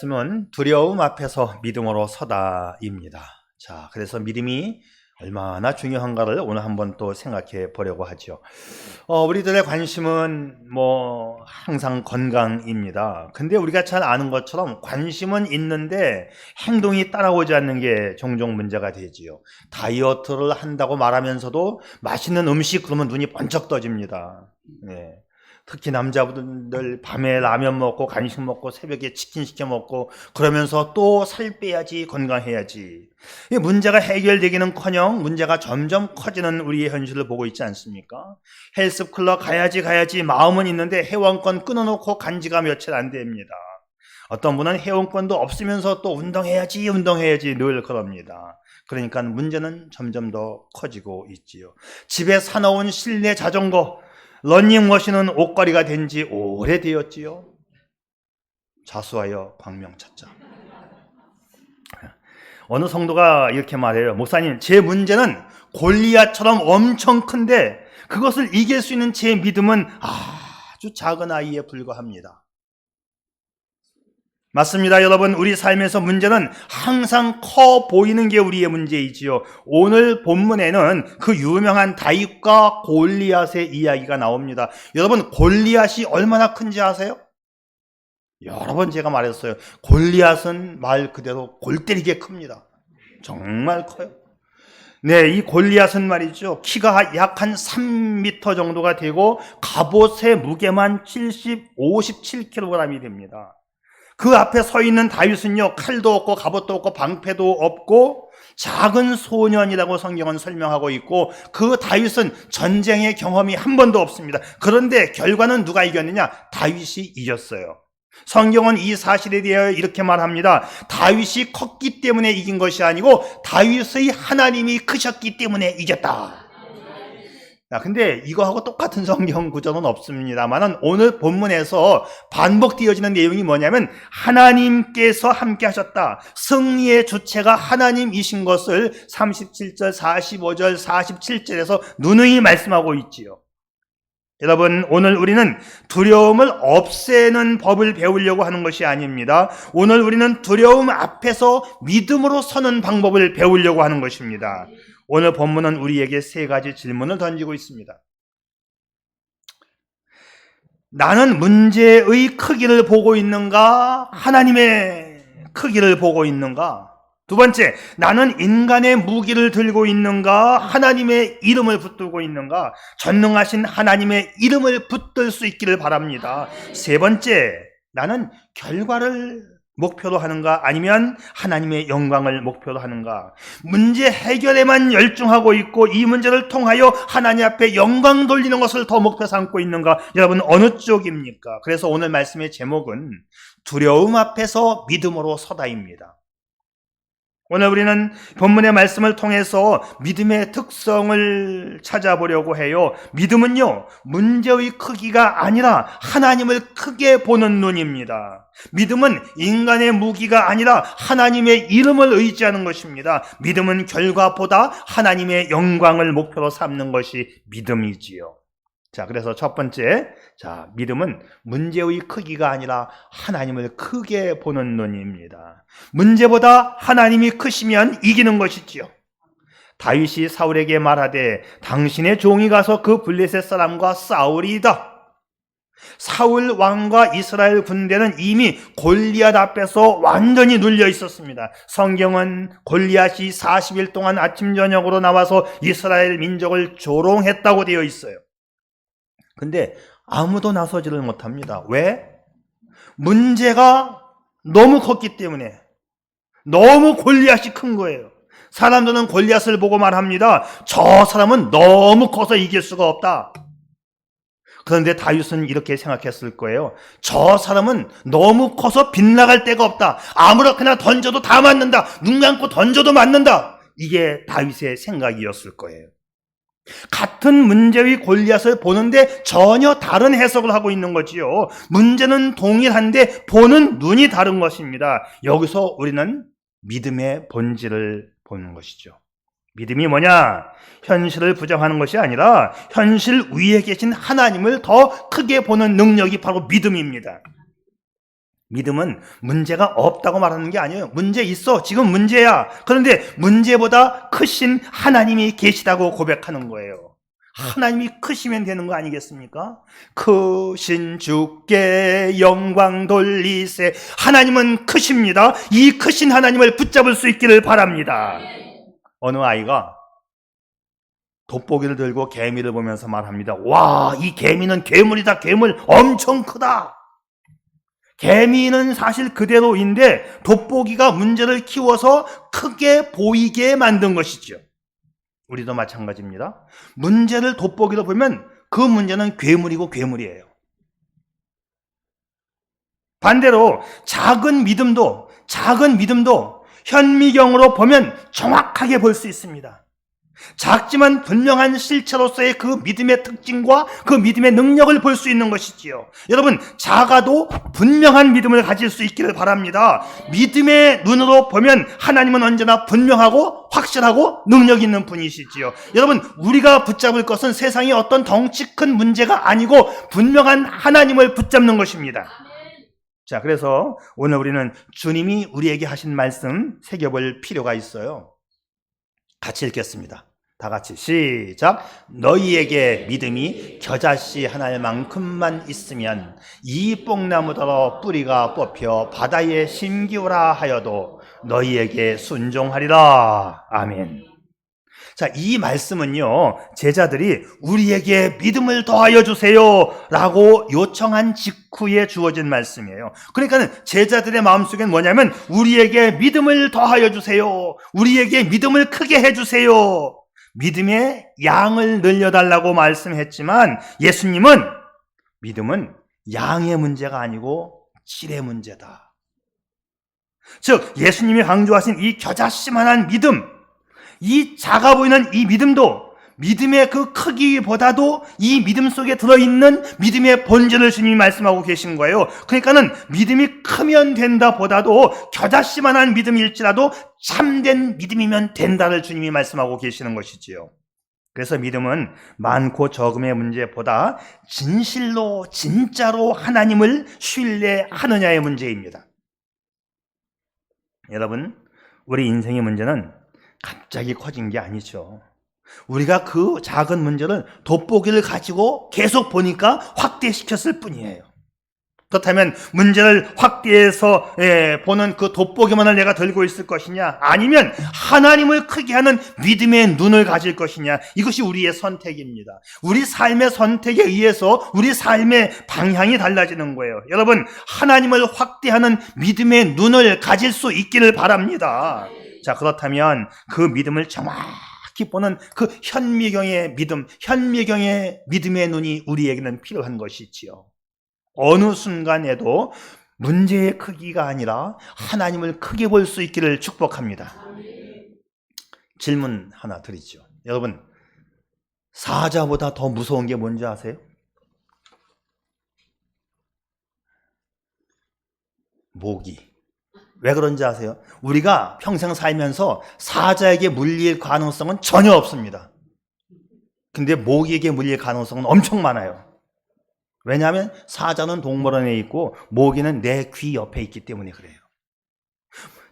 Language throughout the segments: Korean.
말씀은 두려움 앞에서 믿음으로 서다입니다. 자, 그래서 믿음이 얼마나 중요한가를 오늘 한번 또 생각해 보려고 하죠. 우리들의 관심은 항상 건강입니다. 근데 우리가 잘 아는 것처럼 관심은 있는데 행동이 따라오지 않는 게 종종 문제가 되지요. 다이어트를 한다고 말하면서도 맛있는 음식 그러면 눈이 번쩍 떠집니다. 네. 특히 남자분들 밤에 라면 먹고 간식 먹고 새벽에 치킨 시켜 먹고 그러면서 또 살 빼야지 건강해야지. 이 문제가 해결되기는커녕 문제가 점점 커지는 우리의 현실을 보고 있지 않습니까? 헬스클럽 가야지 마음은 있는데 회원권 끊어놓고 간 지가 며칠 안 됩니다. 어떤 분은 회원권도 없으면서 또 운동해야지 늘 그럽니다. 그러니까 문제는 점점 더 커지고 있지요. 집에 사놓은 실내 자전거 러닝머신은 옷걸이가 된 지 오래되었지요. 자수하여 광명 찾자. 어느 성도가 이렇게 말해요. 목사님, 제 문제는 골리앗처럼 엄청 큰데 그것을 이길 수 있는 제 믿음은 아주 작은 아이에 불과합니다. 맞습니다, 여러분. 우리 삶에서 문제는 항상 커 보이는 게 우리의 문제이지요. 오늘 본문에는 그 유명한 다윗과 골리앗의 이야기가 나옵니다. 여러분, 골리앗이 얼마나 큰지 아세요? 여러 번 제가 말했어요. 골리앗은 말 그대로 골 때리게 큽니다. 정말 커요. 네, 이 골리앗은 말이죠. 키가 약 한 3m 정도가 되고 갑옷의 무게만 57kg이 됩니다. 그 앞에 서 있는 다윗은요, 칼도 없고 갑옷도 없고 방패도 없고 작은 소년이라고 성경은 설명하고 있고, 그 다윗은 전쟁의 경험이 한 번도 없습니다. 그런데 결과는 누가 이겼느냐? 다윗이 이겼어요. 성경은 이 사실에 대하여 이렇게 말합니다. 다윗이 컸기 때문에 이긴 것이 아니고 다윗의 하나님이 크셨기 때문에 이겼다. 근데 이거하고 똑같은 성경 구절은 없습니다만은 오늘 본문에서 반복되어지는 내용이 뭐냐면 하나님께서 함께 하셨다. 승리의 주체가 하나님이신 것을 37절, 45절, 47절에서 누누이 말씀하고 있지요. 여러분, 오늘 우리는 두려움을 없애는 법을 배우려고 하는 것이 아닙니다. 오늘 우리는 두려움 앞에서 믿음으로 서는 방법을 배우려고 하는 것입니다. 오늘 본문은 우리에게 세 가지 질문을 던지고 있습니다. 나는 문제의 크기를 보고 있는가? 하나님의 크기를 보고 있는가? 두 번째, 나는 인간의 무기를 들고 있는가? 하나님의 이름을 붙들고 있는가? 전능하신 하나님의 이름을 붙들 수 있기를 바랍니다. 세 번째, 나는 결과를 목표로 하는가? 아니면 하나님의 영광을 목표로 하는가? 문제 해결에만 열중하고 있고 이 문제를 통하여 하나님 앞에 영광 돌리는 것을 더 목표 삼고 있는가? 여러분, 어느 쪽입니까? 그래서 오늘 말씀의 제목은 두려움 앞에서 믿음으로 서다입니다. 오늘 우리는 본문의 말씀을 통해서 믿음의 특성을 찾아보려고 해요. 믿음은요, 문제의 크기가 아니라 하나님을 크게 보는 눈입니다. 믿음은 인간의 무기가 아니라 하나님의 이름을 의지하는 것입니다. 믿음은 결과보다 하나님의 영광을 목표로 삼는 것이 믿음이지요. 자, 그래서 첫 번째, 믿음은 문제의 크기가 아니라 하나님을 크게 보는 눈입니다. 문제보다 하나님이 크시면 이기는 것이지요. 다윗이 사울에게 말하되 당신의 종이 가서 그 블레셋 사람과 싸우리이다. 사울 왕과 이스라엘 군대는 이미 골리앗 앞에서 완전히 눌려 있었습니다. 성경은 골리앗이 40일 동안 아침 저녁으로 나와서 이스라엘 민족을 조롱했다고 되어 있어요. 근데 아무도 나서지를 못합니다. 왜? 문제가 너무 컸기 때문에. 너무 골리앗이 큰 거예요. 사람들은 골리앗을 보고 말합니다. 저 사람은 너무 커서 이길 수가 없다. 그런데 다윗은 이렇게 생각했을 거예요. 저 사람은 너무 커서 빗나갈 데가 없다. 아무렇게나 던져도 다 맞는다. 눈 감고 던져도 맞는다. 이게 다윗의 생각이었을 거예요. 같은 문제의 골리앗을 보는데 전혀 다른 해석을 하고 있는 거지요. 문제는 동일한데 보는 눈이 다른 것입니다. 여기서 우리는 믿음의 본질을 보는 것이죠. 믿음이 뭐냐? 현실을 부정하는 것이 아니라 현실 위에 계신 하나님을 더 크게 보는 능력이 바로 믿음입니다. 믿음은 문제가 없다고 말하는 게 아니에요. 문제 있어. 지금 문제야. 그런데 문제보다 크신 하나님이 계시다고 고백하는 거예요. 하나님이 크시면 되는 거 아니겠습니까? 크신 주께 영광 돌리세. 하나님은 크십니다. 이 크신 하나님을 붙잡을 수 있기를 바랍니다. 어느 아이가 돋보기를 들고 개미를 보면서 말합니다. 와, 이 개미는 괴물이다. 괴물 엄청 크다. 개미는 사실 그대로인데 돋보기가 문제를 키워서 크게 보이게 만든 것이죠. 우리도 마찬가지입니다. 문제를 돋보기로 보면 그 문제는 괴물이고 괴물이에요. 반대로 작은 믿음도 현미경으로 보면 정확하게 볼 수 있습니다. 작지만 분명한 실체로서의 그 믿음의 특징과 그 믿음의 능력을 볼 수 있는 것이지요. 여러분, 작아도 분명한 믿음을 가질 수 있기를 바랍니다. 믿음의 눈으로 보면 하나님은 언제나 분명하고 확실하고 능력 있는 분이시지요. 여러분, 우리가 붙잡을 것은 세상의 어떤 덩치 큰 문제가 아니고 분명한 하나님을 붙잡는 것입니다. 자, 그래서 오늘 우리는 주님이 우리에게 하신 말씀 새겨볼 필요가 있어요. 같이 읽겠습니다. 다 같이 시작. 너희에게 믿음이 겨자씨 하나만큼만 있으면 이 뽕나무더러 뿌리가 뽑혀 바다에 심기우라 하여도 너희에게 순종하리라. 아멘. 자, 이 말씀은요, 제자들이 우리에게 믿음을 더하여 주세요 라고 요청한 직후에 주어진 말씀이에요. 그러니까 제자들의 마음속엔 뭐냐면 우리에게 믿음을 더하여 주세요. 우리에게 믿음을 크게 해주세요. 믿음의 양을 늘려달라고 말씀했지만 예수님은 믿음은 양의 문제가 아니고 질의 문제다. 즉 예수님이 강조하신 이 겨자씨만한 믿음, 이 작아 보이는 이 믿음도 믿음의 그 크기보다도 이 믿음 속에 들어있는 믿음의 본질을 주님이 말씀하고 계신 거예요. 그러니까는 믿음이 크면 된다 보다도 겨자씨만한 믿음일지라도 참된 믿음이면 된다를 주님이 말씀하고 계시는 것이지요. 그래서 믿음은 많고 적음의 문제보다 진실로 진짜로 하나님을 신뢰하느냐의 문제입니다. 여러분, 우리 인생의 문제는 갑자기 커진 게 아니죠. 우리가 그 작은 문제를 돋보기를 가지고 계속 보니까 확대시켰을 뿐이에요. 그렇다면 문제를 확대해서 보는 그 돋보기만을 내가 들고 있을 것이냐, 아니면 하나님을 크게 하는 믿음의 눈을 가질 것이냐, 이것이 우리의 선택입니다. 우리 삶의 선택에 의해서 우리 삶의 방향이 달라지는 거예요. 여러분, 하나님을 확대하는 믿음의 눈을 가질 수 있기를 바랍니다. 자, 그렇다면 그 믿음을 정확히 보는 그 현미경의 믿음, 현미경의 믿음의 눈이 우리에게는 필요한 것이지요. 어느 순간에도 문제의 크기가 아니라 하나님을 크게 볼 수 있기를 축복합니다. 질문 하나 드리죠. 여러분, 사자보다 더 무서운 게 뭔지 아세요? 모기. 왜 그런지 아세요? 우리가 평생 살면서 사자에게 물릴 가능성은 전혀 없습니다. 근데 모기에게 물릴 가능성은 엄청 많아요. 왜냐하면 사자는 동물원에 있고 모기는 내 귀 옆에 있기 때문에 그래요.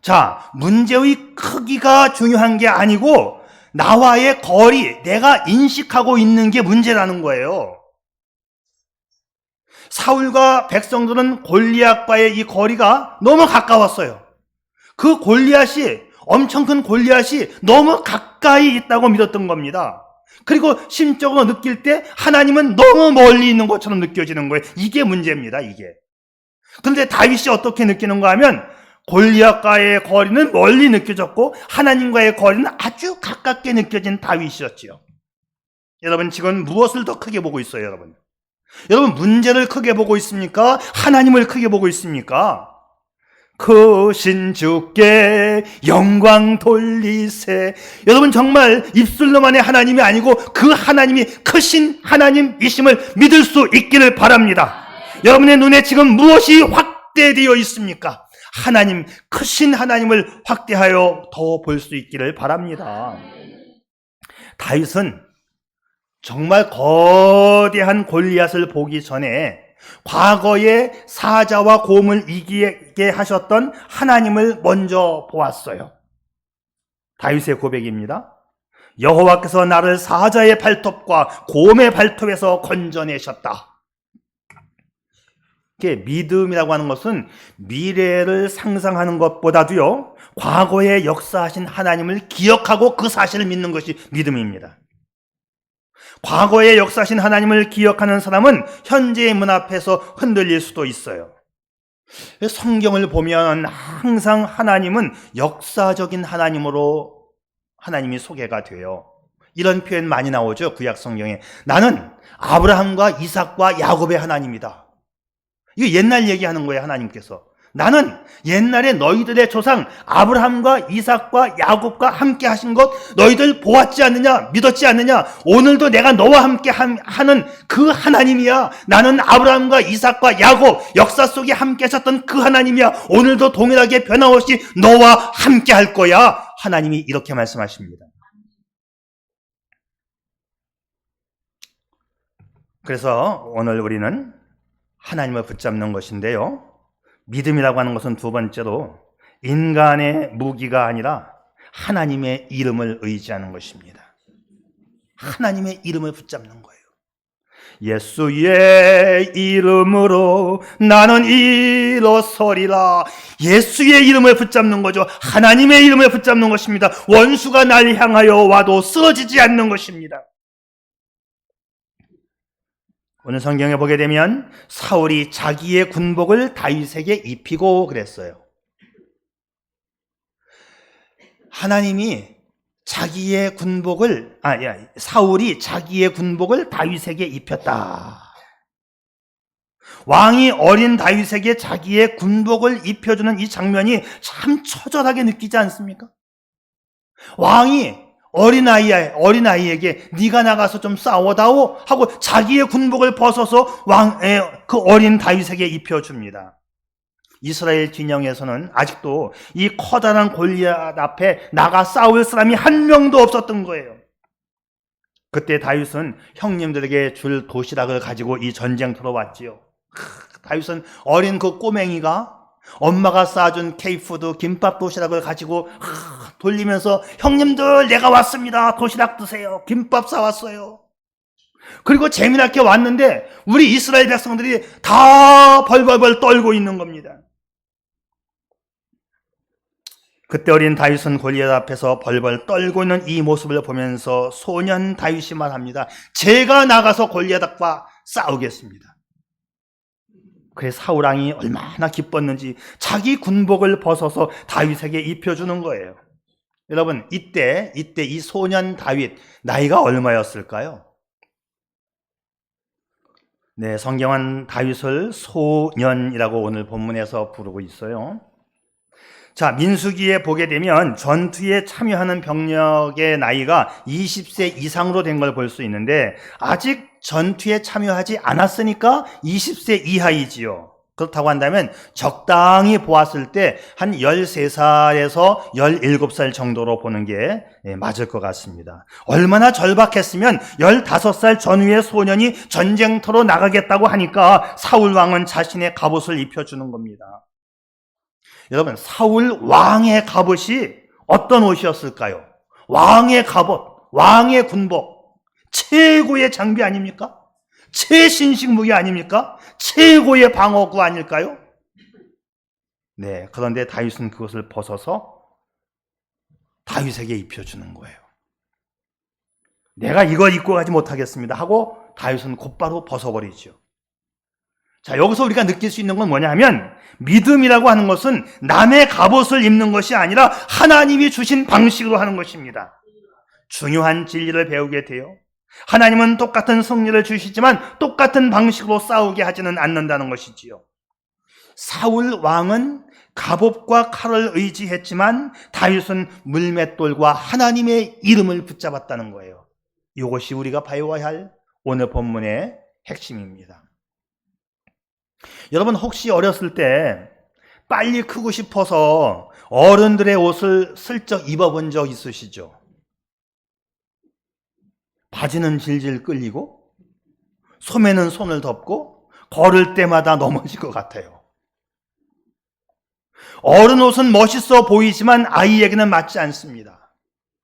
자, 문제의 크기가 중요한 게 아니고 나와의 거리, 내가 인식하고 있는 게 문제라는 거예요. 사울과 백성들은 골리앗과의 이 거리가 너무 가까웠어요. 그 골리앗이, 엄청 큰 골리앗이 너무 가까이 있다고 믿었던 겁니다. 그리고 심적으로 느낄 때 하나님은 너무 멀리 있는 것처럼 느껴지는 거예요. 이게 문제입니다, 이게. 그런데 다윗이 어떻게 느끼는가 하면 골리앗과의 거리는 멀리 느껴졌고 하나님과의 거리는 아주 가깝게 느껴진 다윗이었지요. 여러분, 지금 무엇을 더 크게 보고 있어요, 여러분? 여러분, 문제를 크게 보고 있습니까? 하나님을 크게 보고 있습니까? 크신 주께 영광 돌리세. 여러분, 정말 입술로만의 하나님이 아니고 그 하나님이 크신 하나님이심을 믿을 수 있기를 바랍니다. 여러분의 눈에 지금 무엇이 확대되어 있습니까? 하나님, 크신 하나님을 확대하여 더 볼 수 있기를 바랍니다. 다윗은 정말 거대한 골리앗을 보기 전에 과거의 사자와 곰을 이기게 하셨던 하나님을 먼저 보았어요. 다윗의 고백입니다. 여호와께서 나를 사자의 발톱과 곰의 발톱에서 건져내셨다. 믿음이라고 하는 것은 미래를 상상하는 것보다도요, 과거에 역사하신 하나님을 기억하고 그 사실을 믿는 것이 믿음입니다. 과거에 역사하신 하나님을 기억하는 사람은 현재의 문 앞에서 흔들릴 수도 있어요. 성경을 보면 항상 하나님은 역사적인 하나님으로 하나님이 소개가 돼요. 이런 표현 많이 나오죠, 구약 성경에. 나는 아브라함과 이삭과 야곱의 하나님이다. 이거 옛날 얘기하는 거예요, 하나님께서. 나는 옛날에 너희들의 조상 아브라함과 이삭과 야곱과 함께 하신 것 너희들 보았지 않느냐, 믿었지 않느냐. 오늘도 내가 너와 함께 하는 그 하나님이야. 나는 아브라함과 이삭과 야곱 역사 속에 함께 하셨던 그 하나님이야. 오늘도 동일하게 변함없이 너와 함께 할 거야. 하나님이 이렇게 말씀하십니다. 그래서 오늘 우리는 하나님을 붙잡는 것인데요, 믿음이라고 하는 것은 두 번째로 인간의 무기가 아니라 하나님의 이름을 의지하는 것입니다. 하나님의 이름을 붙잡는 거예요. 예수의 이름으로 나는 일어서리라. 예수의 이름을 붙잡는 거죠. 하나님의 이름을 붙잡는 것입니다. 원수가 날 향하여 와도 쓰러지지 않는 것입니다. 오늘 성경에 보게 되면 사울이 자기의 군복을 다윗에게 입히고 그랬어요. 하나님이 자기의 군복을, 사울이 자기의 군복을 다윗에게 입혔다. 왕이 어린 다윗에게 자기의 군복을 입혀주는 이 장면이 참 처절하게 느끼지 않습니까? 왕이 어린아이에게 네가 나가서 좀 싸워다오 하고 자기의 군복을 벗어서 그 어린 다윗에게 입혀줍니다. 이스라엘 진영에서는 아직도 이 커다란 골리앗 앞에 나가 싸울 사람이 한 명도 없었던 거예요. 그때 다윗은 형님들에게 줄 도시락을 가지고 이 전쟁터로 왔지요. 다윗은 어린 그 꼬맹이가 엄마가 싸준 K푸드 김밥 도시락을 가지고 돌리면서 형님들 내가 왔습니다. 도시락 드세요. 김밥 싸왔어요. 그리고 재미나게 왔는데 우리 이스라엘 백성들이 다 벌벌벌 떨고 있는 겁니다. 그때 어린 다윗은 골리앗 앞에서 벌벌 떨고 있는 이 모습을 보면서 소년 다윗이 말합니다. 제가 나가서 골리앗과 싸우겠습니다. 그래서 사울 왕이 얼마나 기뻤는지 자기 군복을 벗어서 다윗에게 입혀주는 거예요. 여러분, 이때 이 소년 다윗 나이가 얼마였을까요? 네, 성경은 다윗을 소년이라고 오늘 본문에서 부르고 있어요. 자, 민수기에 보게 되면 전투에 참여하는 병력의 나이가 20세 이상으로 된 걸 볼 수 있는데 아직 전투에 참여하지 않았으니까 20세 이하이지요. 그렇다고 한다면 적당히 보았을 때 한 13살에서 17살 정도로 보는 게 맞을 것 같습니다. 얼마나 절박했으면 15살 전후의 소년이 전쟁터로 나가겠다고 하니까 사울 왕은 자신의 갑옷을 입혀주는 겁니다. 여러분, 사울 왕의 갑옷이 어떤 옷이었을까요? 왕의 갑옷, 왕의 군복, 최고의 장비 아닙니까? 최신식 무기 아닙니까? 최고의 방어구 아닐까요? 네, 그런데 다윗은 그것을 벗어서 다윗에게 입혀주는 거예요. 내가 이걸 입고 가지 못하겠습니다 하고 다윗은 곧바로 벗어버리죠. 자, 여기서 우리가 느낄 수 있는 건 뭐냐 하면 믿음이라고 하는 것은 남의 갑옷을 입는 것이 아니라 하나님이 주신 방식으로 하는 것입니다. 중요한 진리를 배우게 돼요. 하나님은 똑같은 승리를 주시지만 똑같은 방식으로 싸우게 하지는 않는다는 것이지요. 사울 왕은 갑옷과 칼을 의지했지만 다윗은 물맷돌과 하나님의 이름을 붙잡았다는 거예요. 이것이 우리가 배워야 할 오늘 본문의 핵심입니다. 여러분, 혹시 어렸을 때 빨리 크고 싶어서 어른들의 옷을 슬쩍 입어본 적 있으시죠? 바지는 질질 끌리고 소매는 손을 덮고 걸을 때마다 넘어질 것 같아요. 어른 옷은 멋있어 보이지만 아이에게는 맞지 않습니다.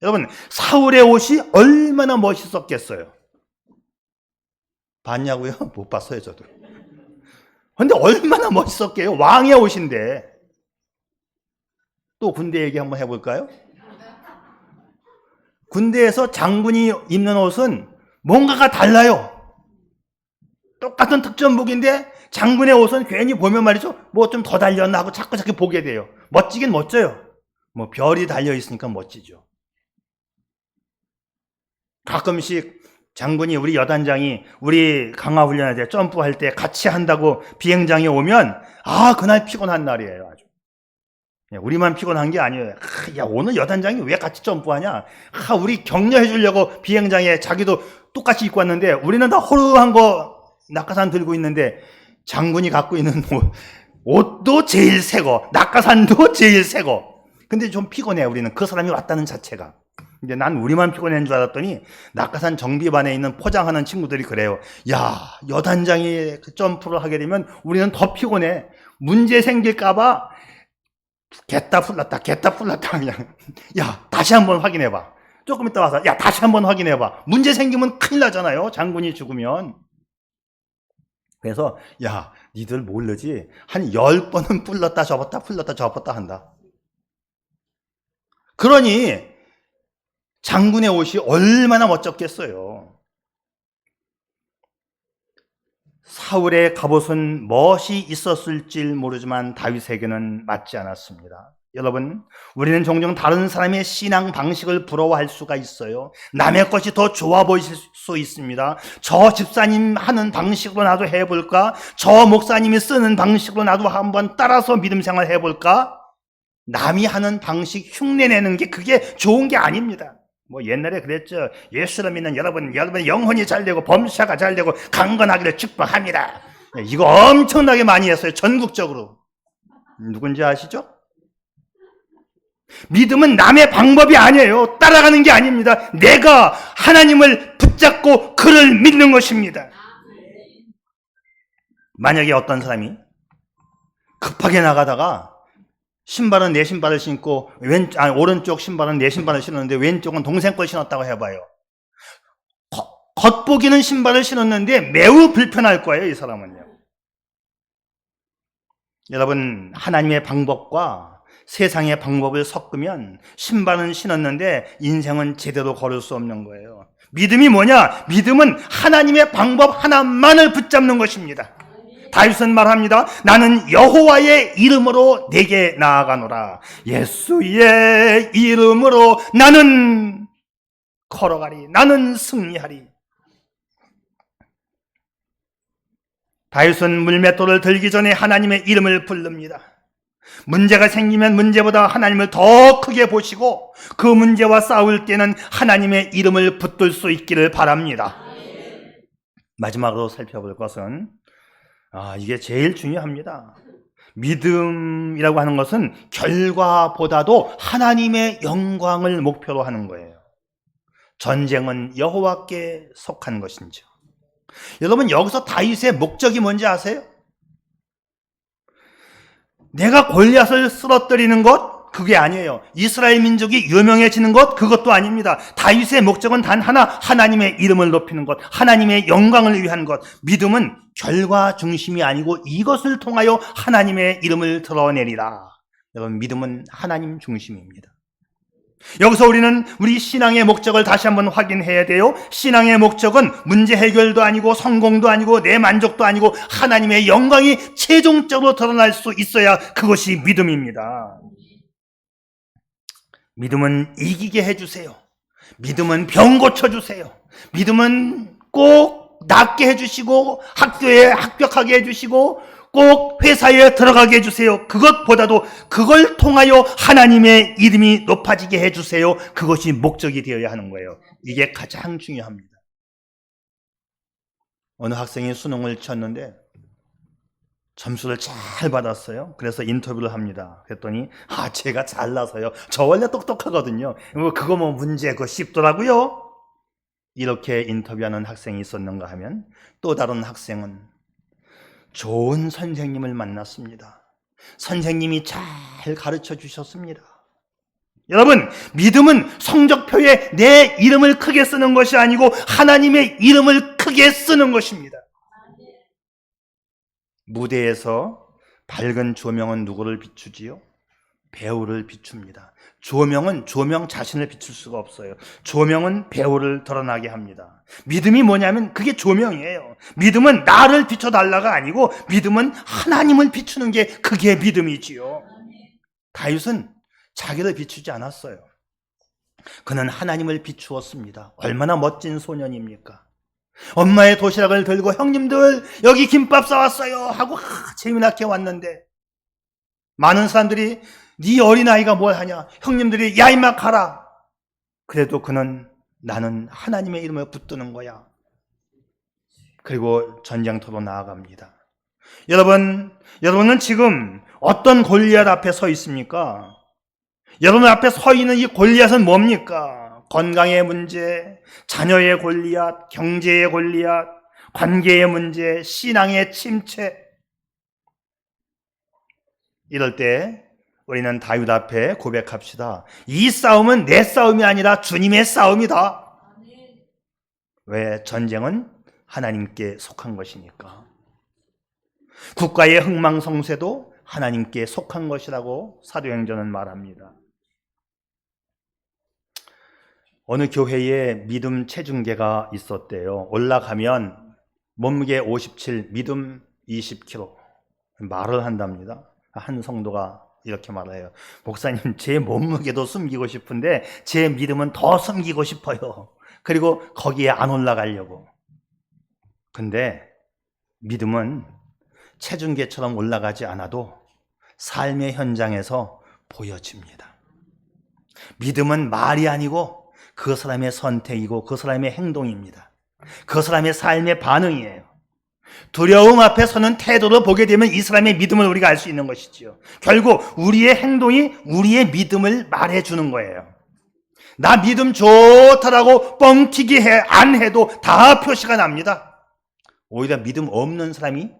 여러분, 사울의 옷이 얼마나 멋있었겠어요? 봤냐고요? 못 봤어요, 저도. 근데 얼마나 멋있었게요? 왕의 옷인데. 또 군대 얘기 한번 해볼까요? 군대에서 장군이 입는 옷은 뭔가가 달라요. 똑같은 특전복인데 장군의 옷은 괜히 보면 말이죠, 뭐 좀 더 달렸나 하고 자꾸 보게 돼요. 멋지긴 멋져요. 뭐 별이 달려있으니까 멋지죠. 가끔씩 장군이, 우리 여단장이 우리 강화훈련할 때 점프할 때 같이 한다고 비행장에 오면 그날 피곤한 날이에요. 아주. 우리만 피곤한 게 아니에요. 야, 오늘 여단장이 왜 같이 점프하냐? 우리 격려해 주려고 비행장에 자기도 똑같이 입고 왔는데 우리는 다 호루한 거 낙하산 들고 있는데 장군이 갖고 있는 옷도 제일 새거, 낙하산도 제일 새거. 근데 좀 피곤해, 우리는. 그 사람이 왔다는 자체가. 근데 난 우리만 피곤한 줄 알았더니 낙하산 정비반에 있는 포장하는 친구들이 그래요. 야, 여단장이 점프를 하게 되면 우리는 더 피곤해. 문제 생길까봐 겠다 풀렀다 그냥. 야, 다시 한번 확인해봐. 조금 이따 와서 야, 다시 한번 확인해봐. 문제 생기면 큰일 나잖아요, 장군이 죽으면. 그래서 야, 니들 모르지? 한 10번은 풀렀다 접었다 한다. 그러니 장군의 옷이 얼마나 멋졌겠어요. 사울의 갑옷은 멋이 있었을지 모르지만 다윗에게는 맞지 않았습니다. 여러분, 우리는 종종 다른 사람의 신앙 방식을 부러워할 수가 있어요. 남의 것이 더 좋아 보이실 수 있습니다. 저 집사님 하는 방식으로 나도 해볼까? 저 목사님이 쓰는 방식으로 나도 한번 따라서 믿음 생활 해볼까? 남이 하는 방식 흉내내는 게 그게 좋은 게 아닙니다. 뭐 옛날에 그랬죠. 예수를 믿는 여러분 영혼이 잘되고 범사가 잘되고 강건하기를 축복합니다. 이거 엄청나게 많이 했어요, 전국적으로. 누군지 아시죠? 믿음은 남의 방법이 아니에요. 따라가는 게 아닙니다. 내가 하나님을 붙잡고 그를 믿는 것입니다. 만약에 어떤 사람이 급하게 나가다가 신발은 내 신발을 신고 오른쪽 신발은 내 신발을 신었는데 왼쪽은 동생 걸 신었다고 해봐요. 겉보기는 신발을 신었는데 매우 불편할 거예요, 이 사람은요. 여러분, 하나님의 방법과 세상의 방법을 섞으면 신발은 신었는데 인생은 제대로 걸을 수 없는 거예요. 믿음이 뭐냐? 믿음은 하나님의 방법 하나만을 붙잡는 것입니다. 다윗은 말합니다. 나는 여호와의 이름으로 내게 나아가노라. 예수의 이름으로 나는 걸어가리. 나는 승리하리. 다윗은 물맷돌을 들기 전에 하나님의 이름을 부릅니다. 문제가 생기면 문제보다 하나님을 더 크게 보시고 그 문제와 싸울 때는 하나님의 이름을 붙들 수 있기를 바랍니다. 마지막으로 살펴볼 것은 이게 제일 중요합니다. 믿음이라고 하는 것은 결과보다도 하나님의 영광을 목표로 하는 거예요. 전쟁은 여호와께 속한 것인지요. 여러분, 여기서 다윗의 목적이 뭔지 아세요? 내가 골리앗을 쓰러뜨리는 것, 그게 아니에요. 이스라엘 민족이 유명해지는 것, 그것도 아닙니다. 다윗의 목적은 단 하나, 하나님의 이름을 높이는 것, 하나님의 영광을 위한 것. 믿음은 결과 중심이 아니고 이것을 통하여 하나님의 이름을 드러내리라. 여러분, 믿음은 하나님 중심입니다. 여기서 우리는 우리 신앙의 목적을 다시 한번 확인해야 돼요. 신앙의 목적은 문제 해결도 아니고 성공도 아니고 내 만족도 아니고 하나님의 영광이 최종적으로 드러날 수 있어야 그것이 믿음입니다. 믿음은 이기게 해주세요. 믿음은 병 고쳐주세요. 믿음은 꼭 낫게 해주시고 학교에 합격하게 해주시고 꼭 회사에 들어가게 해주세요. 그것보다도 그걸 통하여 하나님의 이름이 높아지게 해주세요. 그것이 목적이 되어야 하는 거예요. 이게 가장 중요합니다. 어느 학생이 수능을 쳤는데 점수를 잘 받았어요. 그래서 인터뷰를 합니다. 그랬더니 제가 잘나서요. 저 원래 똑똑하거든요. 그거 문제 그거 쉽더라고요. 이렇게 인터뷰하는 학생이 있었는가 하면 또 다른 학생은 좋은 선생님을 만났습니다. 선생님이 잘 가르쳐 주셨습니다. 여러분, 믿음은 성적표에 내 이름을 크게 쓰는 것이 아니고 하나님의 이름을 크게 쓰는 것입니다. 무대에서 밝은 조명은 누구를 비추지요? 배우를 비춥니다. 조명은 조명 자신을 비출 수가 없어요. 조명은 배우를 드러나게 합니다. 믿음이 뭐냐면 그게 조명이에요. 믿음은 나를 비춰달라가 아니고 믿음은 하나님을 비추는 게 그게 믿음이지요. 다윗은 자기를 비추지 않았어요. 그는 하나님을 비추었습니다. 얼마나 멋진 소년입니까? 엄마의 도시락을 들고 형님들 여기 김밥 싸왔어요 하고 재미나게 왔는데 많은 사람들이 네 어린아이가 뭘 하냐, 형님들이 야 임마 가라. 그래도 그는 나는 하나님의 이름을 붙드는 거야. 그리고 전쟁터로 나아갑니다. 여러분은 지금 어떤 골리앗 앞에 서 있습니까? 여러분 앞에 서 있는 이 골리앗은 뭡니까? 건강의 문제, 자녀의 골리앗, 경제의 골리앗, 관계의 문제, 신앙의 침체. 이럴 때 우리는 다윗 앞에 고백합시다. 이 싸움은 내 싸움이 아니라 주님의 싸움이다. 왜? 전쟁은 하나님께 속한 것이니까. 국가의 흥망성쇠도 하나님께 속한 것이라고 사도행전은 말합니다. 어느 교회에 믿음 체중계가 있었대요. 올라가면 몸무게 57, 믿음 20kg. 말을 한답니다. 한 성도가 이렇게 말해요. 목사님, 제 몸무게도 숨기고 싶은데 제 믿음은 더 숨기고 싶어요. 그리고 거기에 안 올라가려고. 근데 믿음은 체중계처럼 올라가지 않아도 삶의 현장에서 보여집니다. 믿음은 말이 아니고 그 사람의 선택이고 그 사람의 행동입니다. 그 사람의 삶의 반응이에요. 두려움 앞에 서는 태도를 보게 되면 이 사람의 믿음을 우리가 알 수 있는 것이지요. 결국 우리의 행동이 우리의 믿음을 말해주는 거예요. 나 믿음 좋다라고 뻥튀기 안 해도 다 표시가 납니다. 오히려 믿음 없는 사람이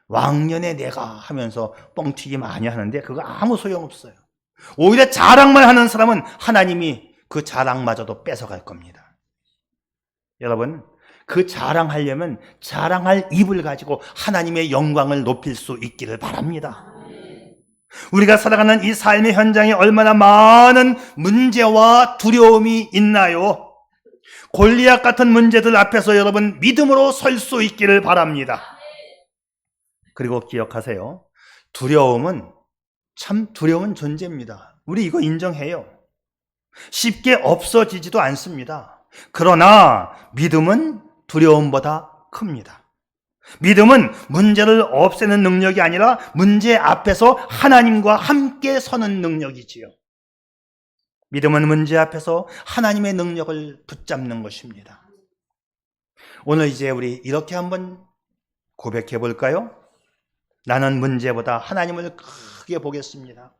왕년에 내가 하면서 뻥튀기 많이 하는데 그거 아무 소용없어요. 오히려 자랑만 하는 사람은 하나님이 그 자랑마저도 뺏어갈 겁니다. 여러분, 그 자랑하려면 자랑할 입을 가지고 하나님의 영광을 높일 수 있기를 바랍니다. 우리가 살아가는 이 삶의 현장에 얼마나 많은 문제와 두려움이 있나요? 골리앗 같은 문제들 앞에서 여러분 믿음으로 설 수 있기를 바랍니다. 그리고 기억하세요. 두려움은 참 두려운 존재입니다. 우리 이거 인정해요. 쉽게 없어지지도 않습니다. 그러나 믿음은 두려움보다 큽니다. 믿음은 문제를 없애는 능력이 아니라 문제 앞에서 하나님과 함께 서는 능력이지요. 믿음은 문제 앞에서 하나님의 능력을 붙잡는 것입니다. 오늘 이제 우리 이렇게 한번 고백해 볼까요? 나는 문제보다 하나님을 크게 보겠습니다.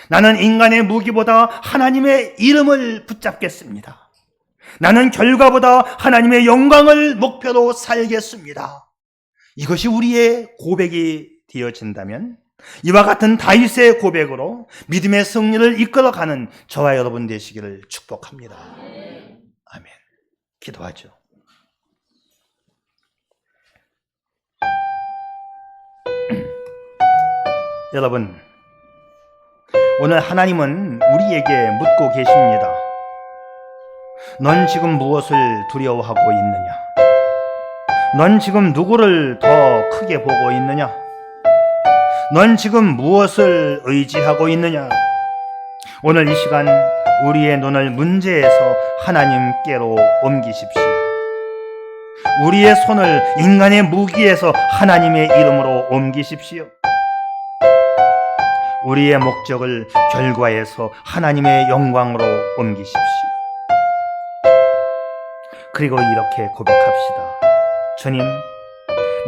나는 인간의 무기보다 하나님의 이름을 붙잡겠습니다. 나는 결과보다 하나님의 영광을 목표로 살겠습니다. 이것이 우리의 고백이 되어진다면 이와 같은 다윗의 고백으로 믿음의 승리를 이끌어가는 저와 여러분 되시기를 축복합니다. 아멘. 기도하죠. 여러분, 오늘 하나님은 우리에게 묻고 계십니다. 넌 지금 무엇을 두려워하고 있느냐? 넌 지금 누구를 더 크게 보고 있느냐? 넌 지금 무엇을 의지하고 있느냐? 오늘 이 시간 우리의 눈을 문제에서 하나님께로 옮기십시오. 우리의 손을 인간의 무기에서 하나님의 이름으로 옮기십시오. 우리의 목적을 결과에서 하나님의 영광으로 옮기십시오. 그리고 이렇게 고백합시다. 주님,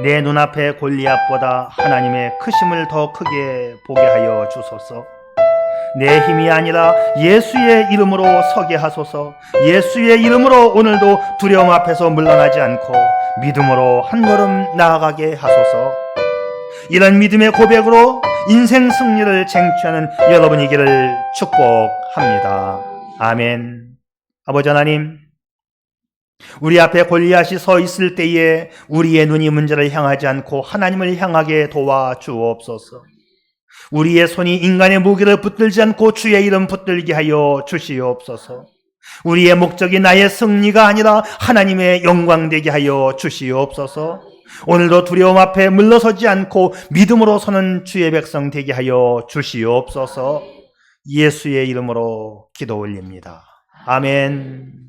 내 눈앞의 골리앗보다 하나님의 크심을 더 크게 보게 하여 주소서. 내 힘이 아니라 예수의 이름으로 서게 하소서. 예수의 이름으로 오늘도 두려움 앞에서 물러나지 않고 믿음으로 한 걸음 나아가게 하소서. 이런 믿음의 고백으로 인생 승리를 쟁취하는 여러분이기를 축복합니다. 아멘. 아버지 하나님, 우리 앞에 골리앗이 서 있을 때에 우리의 눈이 문제를 향하지 않고 하나님을 향하게 도와주옵소서. 우리의 손이 인간의 무기를 붙들지 않고 주의 이름 붙들게 하여 주시옵소서. 우리의 목적이 나의 승리가 아니라 하나님의 영광 되게 하여 주시옵소서. 오늘도 두려움 앞에 물러서지 않고 믿음으로 서는 주의 백성 되게 하여 주시옵소서. 예수의 이름으로 기도 올립니다. 아멘.